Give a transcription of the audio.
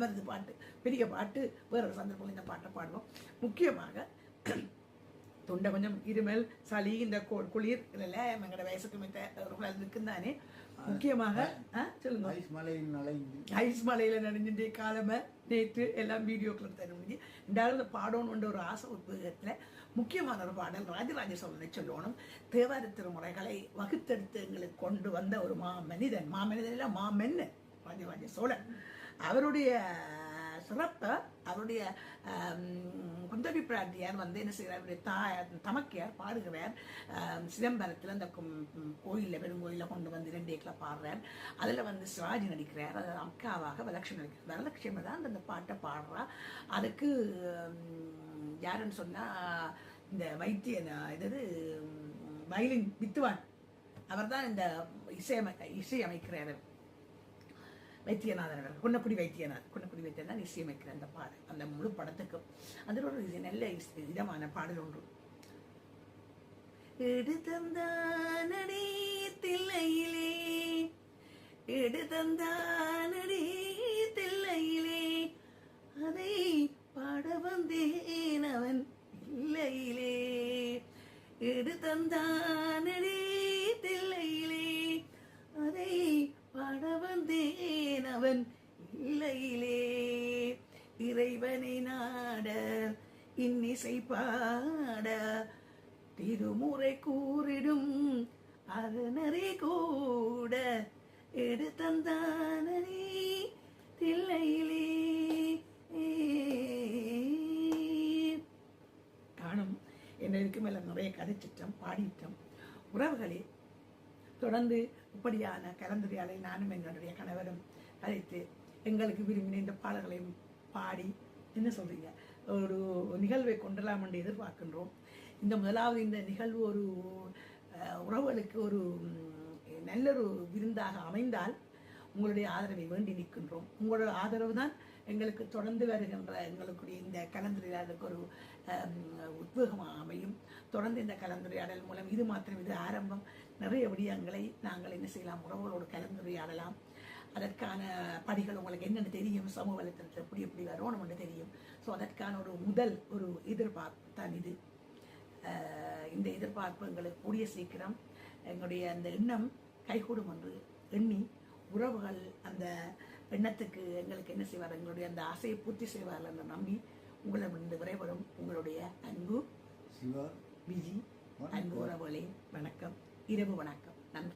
வருது பாட்டு, பெரிய பாட்டு. வேற ஒரு சந்தர்ப்பம் இந்த பாட்டை பாடுவோம். முக்கியமாக தொண்டை கொஞ்சம் இருமல் சளி இந்த குளிர் இல்ல எங்களோட வயசுக்கு மித்த இருக்குந்தானே. முக்கியமாக சொல்லுங்க, ஐஸ் மலையில நனைஞ்சிட்டு காலமை நேற்று எல்லாம் வீடியோக்கள் தருவது ரெண்டாவது பாடணுன்ற ஒரு ஆசை உத்வேகத்துல முக்கியமான ஒரு பாடல் ராஜராஜ சோழனை சொல்லணும். தேவார திருமுறைகளை வகுத்தெடுத்து எங்களுக்கு கொண்டு வந்த ஒரு மாமனிதன் இல்ல மாமென்னு ராஜராஜ சோழன். அவருடைய சிறப்பை அவருடைய குந்தவி பிராட்டியார் என்ன செய்கிறார், அவருடைய தமக்கையார் பாடுகிறார். சிதம்பரத்தில் அந்த கோயிலில் பெருங்கோயிலில் கொண்டு வந்து 2 ஏக்கில் பாடுறார். அதில் சிவாஜி நடிக்கிறார். அது அக்காவாக வரலட்சுமி நடிக்கிறார். வரலட்சுமி தான் அந்த பாட்டை பாடுறா. அதுக்கு யாருன்னு சொன்னால் இந்த வைத்தியன் வயலின் வித்துவான் அவர் தான் இந்த இசையமைக்கிறார். வைத்தியநாதன் குன்னக்குடி வைத்தியநாதன் இசையமைக்கிற அந்த பாடல் அந்த முழு படத்துக்கும் அதில் ஒரு நல்ல இதமான பாடல் ஒன்று. எடுத்தந்தானடி தில்லையிலே எடுத்தந்தானடி தில்லையிலே அதை பாட வந்தேன் அவன் இல்லையிலே எடுத்தந்தானடி தில்லையிலே அதை பாட வந்தேன் அவன் இல்லையிலே இறைவனை நாட இன்னிசை பாட திருமுறை கூறிடும் அருணரை கூட எடுத்தந்தானே தில்லையிலே காணும். என்னருக்கு மேல நிறைய கதைச்சிட்டோம், பாடிட்டோம். உறவுகளே, தொடர்ந்து இப்படியான கலந்துரையாடலை நானும் என்னுடைய கணவரும் கதைத்து எங்களுக்கு விரும்பின இந்த பாடல்களையும் பாடி என்ன சொல்றீங்க ஒரு நிகழ்வை கொண்டலாம் என்று எதிர்பார்க்கின்றோம். இந்த முதலாவது இந்த நிகழ்வு ஒரு உறவுகளுக்கு ஒரு நல்லொரு விருந்தாக அமைந்தால் உங்களுடைய ஆதரவை வேண்டி நிற்கின்றோம். உங்களோட ஆதரவு தான் எங்களுக்கு தொடர்ந்து வருகின்ற எங்களுடைய இந்த கலந்துரையாடலுக்கு ஒரு உத்வேகமாக அமையும். தொடர்ந்து இந்த கலந்துரையாடல் மூலம் இது மாத்திரம் இது ஆரம்பம். நிறைய விடயங்களை நாங்கள் என்ன செய்யலாம், உறவுகளோடு கலந்துரையாடலாம். அதற்கான படிகள் உங்களுக்கு என்னென்னு தெரியும், சமூக வலைத்தளத்தில் எப்படி எப்படி வரணும்னு தெரியும். ஸோ அதற்கான ஒரு முதல் ஒரு எதிர்பார்ப்பு தான் இது. இந்த எதிர்பார்ப்பு எங்களுக்கு கூடிய சீக்கிரம் எங்களுடைய அந்த எண்ணம் கைகூடும் என்று எண்ணி உறவுகள் அந்த எண்ணத்துக்கு எங்களுக்கு என்ன செய்வார், எங்களுடைய அந்த ஆசையை பூர்த்தி செய்வார்கள் என்று நம்பி உங்களிடமிருந்து விரைவரும் உங்களுடைய அன்பு சிவா விஜி. அன்பு உறவுகளே, வணக்கம், இரவு வணக்கம்.